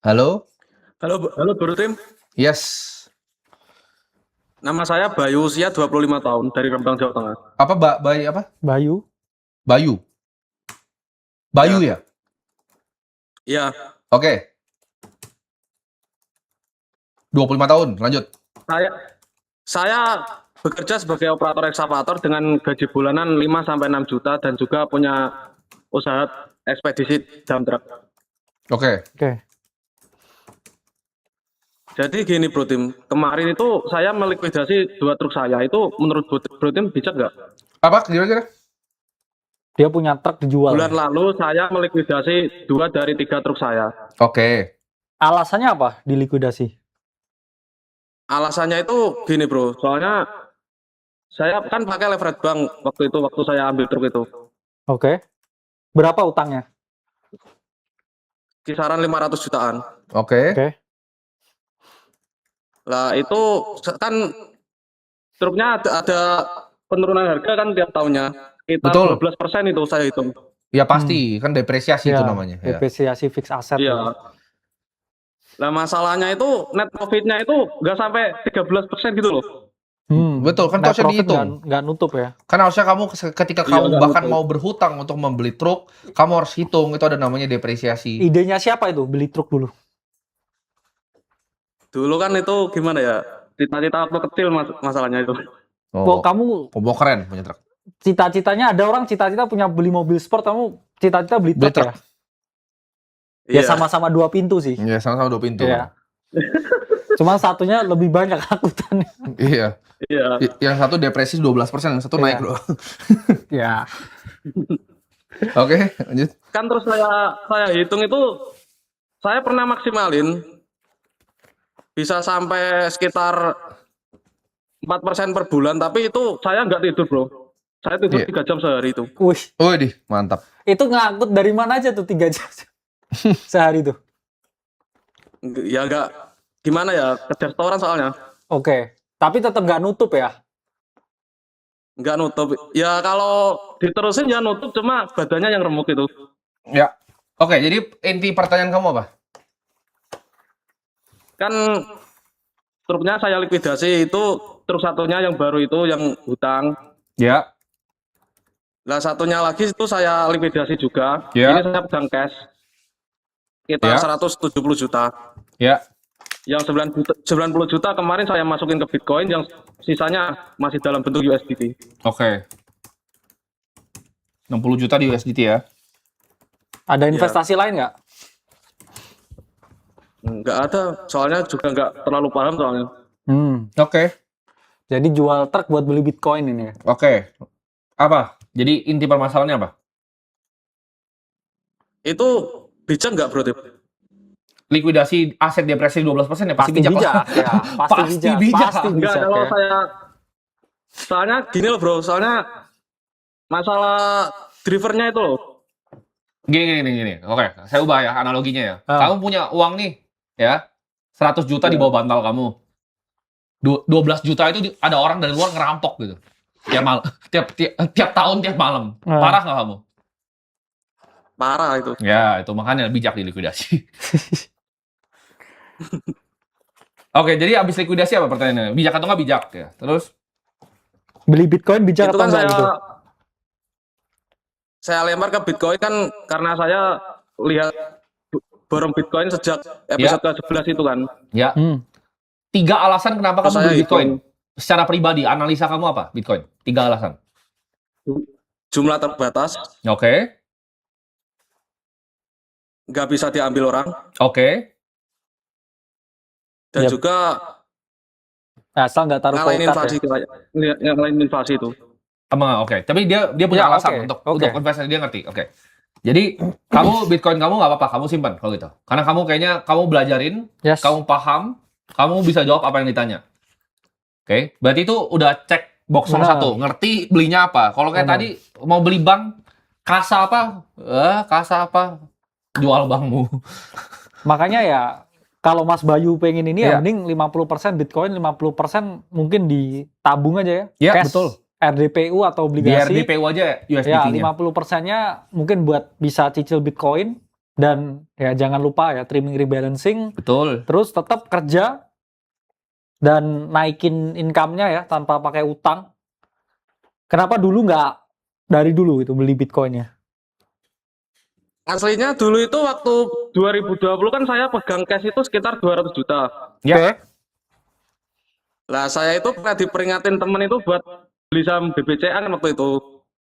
Halo? Halo Bro Tim, Yes. nama saya Bayu, usia 25 tahun dari Rembang, Jawa Tengah. Apa Bayi apa? Bayu. Bayu. Bayu ya? Iya, Oke. 25 tahun, lanjut. saya bekerja sebagai operator ekskavator dengan gaji bulanan 5-6 juta dan juga punya usaha ekspedisi dump truck. Oke. Oke. Jadi gini Bro Tim, kemarin itu saya melikuidasi 2 truk saya, itu menurut Bro Tim bijak nggak? Apa kira-kira? Dia punya truk dijual. Bulan lalu saya melikuidasi 2 dari 3 truk saya. Oke. Alasannya apa dilikuidasi? Alasannya itu gini Bro, soalnya saya kan pakai leverage bank waktu saya ambil truk itu. Oke. Berapa utangnya? Kisaran 500 jutaan. Oke. Oke. Lah itu kan truknya ada penurunan harga kan tiap tahunnya. Sekitar Betul. 12% itu saya hitung. Ya pasti, kan depresiasi itu namanya. Ya. Depresiasi fixed asset. Iya. Lah masalahnya itu net profitnya itu nggak sampai 13% gitu loh. Betul, kan itu Net harusnya profit dihitung. nggak nutup ya. Kan harusnya kamu ketika Iya, kamu nggak bahkan nutup. mau berhutang untuk membeli truk, kamu harus hitung itu ada namanya depresiasi. Idenya siapa itu beli truk dulu? Dulu kan itu gimana ya? Cita-cita waktu kecil masalahnya itu. Kok kamu keren punya truk. cita-citanya ada orang cita-cita punya beli mobil sport, kamu cita-cita beli truk ya? Ya Iya. sama-sama 2 pintu sih. Iya, sama-sama 2 pintu. Iya. Cuma satunya lebih banyak akutannya. Iya. Iya. Yang satu depresi 12%, yang satu naik loh. Ya. Oke, lanjut. Kan terus saya hitung itu saya pernah maksimalin bisa sampai sekitar 4% per bulan, tapi itu saya nggak tidur bro. Saya tidur 3 jam sehari itu. Wih, Widih, mantap. itu ngangkut dari mana aja tuh 3 jam sehari tuh? Ya nggak gimana ya, ke restoran soalnya. Oke, tapi tetap nggak nutup ya? Nggak nutup. Ya kalau diterusin ya nutup, cuma badannya yang remuk itu. Ya. Oke, jadi inti pertanyaan kamu apa? Kan truknya saya likuidasi itu, truk satunya yang baru itu yang hutang. Ya. Lah satunya lagi itu saya likuidasi juga. Ya. Ini saya pegang cash. Kita Ya. 170 juta. Ya. Yang 90 juta kemarin saya masukin ke Bitcoin, yang sisanya masih dalam bentuk USDT. Oke. 60 juta di USDT ya. Ada investasi lain nggak? Nggak ada, soalnya juga nggak terlalu paham soalnya. Oke. Jadi jual truk buat beli Bitcoin ini ya? Oke. Apa? Jadi inti permasalahannya apa? Itu bijak nggak bro Tip? Likuidasi aset depresi 12% ya pasti bijak lah. Ya, pasti bijak. Pasti Enggak, bijak kalau ya. saya soalnya gini loh bro, soalnya masalah drivernya itu loh. Gini. Oke, saya ubah ya analoginya ya. Kamu punya uang nih, ya, 100 juta di bawah bantal kamu. 12 juta itu ada orang dari luar ngerampok gitu. Tiap tahun, tiap malam. Parah nggak kamu? Parah itu. Ya, itu makanya bijak di likuidasi. Oke, jadi abis likuidasi apa pertanyaannya? Bijak atau nggak bijak ya? Terus? Beli Bitcoin bijak Itu atau kan enggak gitu? Saya lempar ke Bitcoin kan karena saya lihat borong Bitcoin sejak episode ke-11 itu kan. Ya. 3 alasan kenapa Terus kamu beli saya Bitcoin? Secara pribadi, analisa kamu apa Bitcoin? 3 alasan. Jumlah terbatas, Oke. nggak bisa diambil orang, Oke. dan juga Asal nggak taruh ngalahin pokat inflasi ya? itu, ngalahin inflasi itu. Oke. Tapi dia punya Ya, alasan oke. untuk investasi, dia ngerti. Oke. Jadi kamu Bitcoin kamu nggak apa-apa, kamu simpan kalau gitu. Karena kamu kayaknya kamu belajarin, Yes. kamu paham, kamu bisa jawab apa yang ditanya. Oke. Berarti itu udah cek box nomor Benar. 1. Ngerti belinya apa. Kalau kayak Benar. tadi mau beli bank, kasa apa? Jual bankmu. Makanya ya, kalau Mas Bayu pengen ini Iya. ya mending 50% Bitcoin, 50% mungkin ditabung aja ya. Iya, Cash, betul. RDPU atau Biar obligasi. DPU aja Ya, USDT-nya. 50%-nya mungkin buat bisa cicil Bitcoin. Dan ya jangan lupa ya trimming rebalancing, Betul. terus tetap kerja dan naikin income-nya ya tanpa pakai utang. Kenapa dulu nggak dari dulu itu beli Bitcoin-nya? Aslinya dulu itu waktu 2020 kan saya pegang cash itu sekitar 200 juta. Ya. Lah saya itu pernah diperingatin temen itu buat beli saham BBCA kan waktu itu.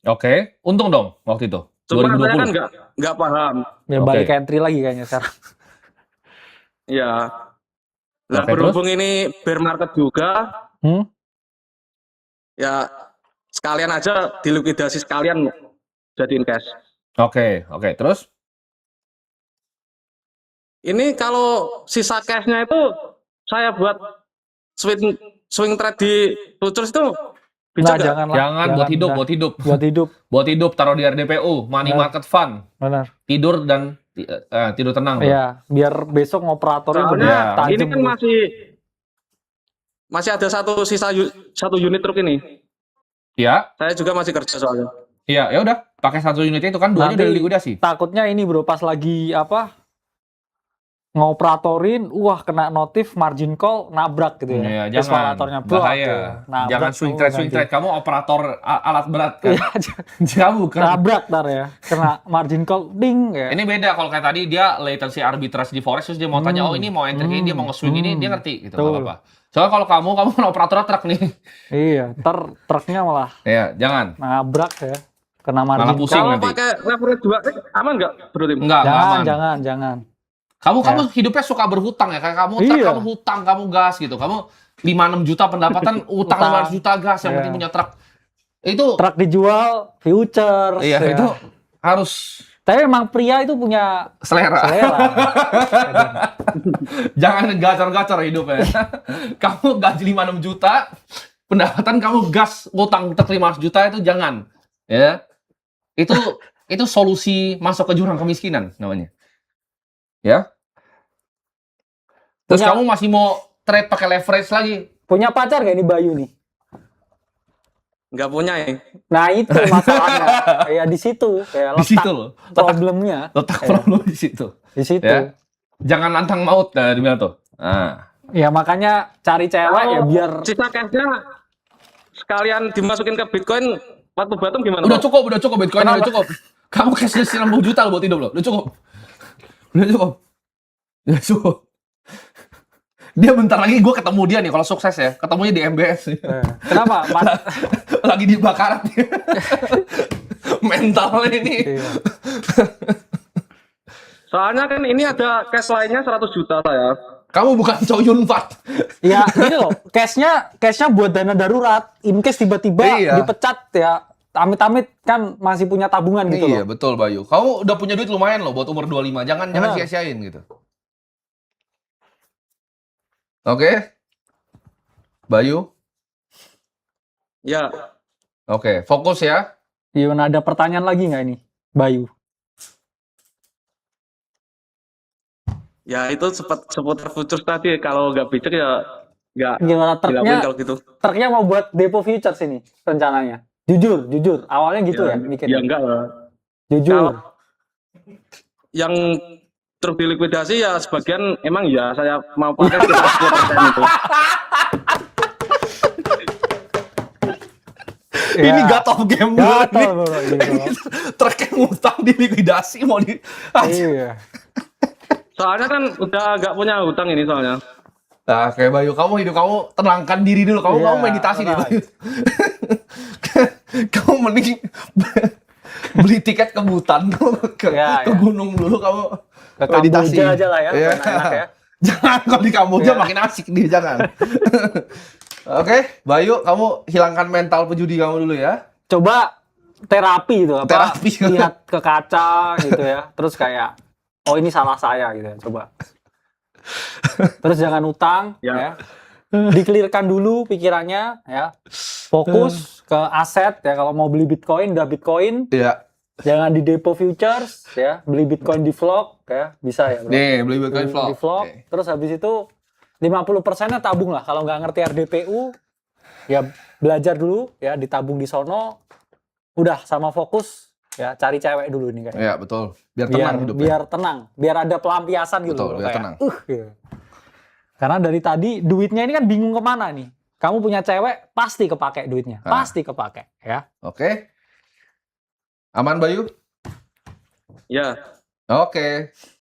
Oke. Untung dong waktu itu. Cuma saya 2020. kan nggak paham. Ya Oke. balik ke entry lagi kayaknya sekarang. Iya. Lah Oke, berhubung ini bear market juga, Hmm? ya sekalian aja dilikuidasi sekalian jadiin cash. Oke. Terus? Ini kalau sisa cashnya itu saya buat swing trade di futures itu bisa Nah, nggak? jangan lah. Jangan buat hidup, dah. buat hidup. Buat hidup, Buat hidup taruh di RDPU, money Benar. market fund. benar. Tidur dan tidur tenang. Bro. Iya, biar besok ngoperatornya Soalnya benar tajam. ini kan bro. masih ada satu unit truk ini. Iya. Saya juga masih kerja soalnya. Iya, ya udah, pakai satu unitnya itu kan duanya Nanti udah likuidasi. Takutnya ini bro, pas lagi ngoperatorin, kena notif margin call nabrak gitu ya. Iya, jangan. Eskalatornya blok, Bahaya. tuh. Nabrak Jangan swing tuh trade. Kamu operator alat berat kan? Iya, Kamu kan. nabrak ntar ya, kena margin call, ding ya. Ini beda kalau kayak tadi dia latency arbitrage di forex terus dia mau tanya ini mau enter ini dia mau nge-swing ini dia ngerti gitu, Betul. nggak apa-apa. Soalnya kalau kamu kan operator truk nih. Iya, ntar truknya malah Iya, jangan. nabrak ya, kena Malah margin pusing call. Kalau nanti. pakai leverage 2 aman nggak, Bro Tim? Enggak aman. Jangan. Kamu hidupnya suka berhutang ya, kayak kamu truk Iya. kamu hutang, kamu gas gitu. Kamu 5-6 juta pendapatan, utang 500 juta gas, yang Iya. penting punya truk. Itu Truk dijual, futures. iya, ya. itu harus Tapi memang pria itu punya selera. selera. Jangan gacor-gacor hidupnya. Kamu gaji 5-6 juta, pendapatan kamu gas utang truk 500 juta itu jangan. Ya. Itu solusi masuk ke jurang kemiskinan namanya. Ya. Terus Punya- kamu masih mau trade pakai leverage lagi? Punya pacar gak ini Bayu nih? Nggak punya ya. Nah itu masalahnya. Ya di situ ya Di letak situ loh. problemnya. Letak Ya. problem di situ. Di situ. Ya. Jangan lantang maut di mana tuh. Nah. Ya makanya cari cewek ya biar Sisa cashnya sekalian dimasukin ke Bitcoin, waktu Batum gimana? Udah Bro? cukup Bitcoin udah cukup. Kamu cash 60 juta loh buat hidup loh. Udah cukup. Udah cukup. Dia bentar lagi gue ketemu dia nih kalau sukses ya. Ketemunya di MBS. kenapa? Lagi dibakaran. Mentalnya ini. Iya. Soalnya kan ini ada cash lainnya 100 juta saya. Kamu bukan Chow Yun Fat. Ya gini loh, cashnya buat dana darurat. In case tiba-tiba Iya. dipecat ya, amit-amit kan masih punya tabungan gitu Iya, loh. betul Bayu. Kamu udah punya duit lumayan loh buat umur 25. Jangan Benar. sia-siain gitu. Oke. Bayu. Ya, Oke, fokus ya. Gimana, ada pertanyaan lagi nggak ini, Bayu? ya itu seputar futures tadi. Kalau nggak bijak ya nggak Gimana dilakuin kalau gitu. truknya mau buat depo futures ini rencananya? Jujur, awalnya gitu ya, Ya mikirnya. enggak lah. Jujur. Kalau yang truk dilikuidasi ya sebagian emang ya saya mau pakai sekitar 10% itu. Ya. Ini God of Game Gatel, ini. bro, gitu. Truk yang ngutang di likuidasi mau di. Iya. Soalnya kan udah nggak punya hutang ini soalnya. Nah, kayak Bayu, kamu hidup kamu tenangkan diri dulu. Kamu Iya, kamu meditasi deh, tenang. Bayu. Kamu mending beli tiket ke Butan, ke Iya, ke iya. gunung dulu kamu Ke meditasi. Kamboja aja lah ya, Iya. enak ya. Jangan kalau di Kamboja Iya. makin asik nih, jangan. Oke, Bayu, kamu hilangkan mental pejudi kamu dulu ya. Coba terapi itu apa? Terapi. Lihat ke kaca gitu ya. Terus kayak oh ini salah saya gitu ya. Coba. Terus jangan utang Ya. ya. Dikelirkan dulu pikirannya ya. Fokus ke aset ya. Kalau mau beli Bitcoin udah Bitcoin, Iya. jangan di depo futures ya. Beli Bitcoin di vlog ya. Bisa ya, Bro. Nih, beli Bitcoin Beli vlog. di vlog. Oke. Terus habis itu 50%-nya tabung lah. Kalau nggak ngerti RDPU ya belajar dulu ya, ditabung di sono. Udah sama fokus ya cari cewek dulu nih kayaknya. Ya betul. Biar tenang hidupnya. Biar tenang, biar ada pelampiasan gitu. Betul, loh, biar kayak, tenang. gitu. Karena dari tadi duitnya ini kan bingung kemana nih. Kamu punya cewek pasti kepake duitnya, pasti kepake ya. Oke. Aman Bayu? Ya. Oke.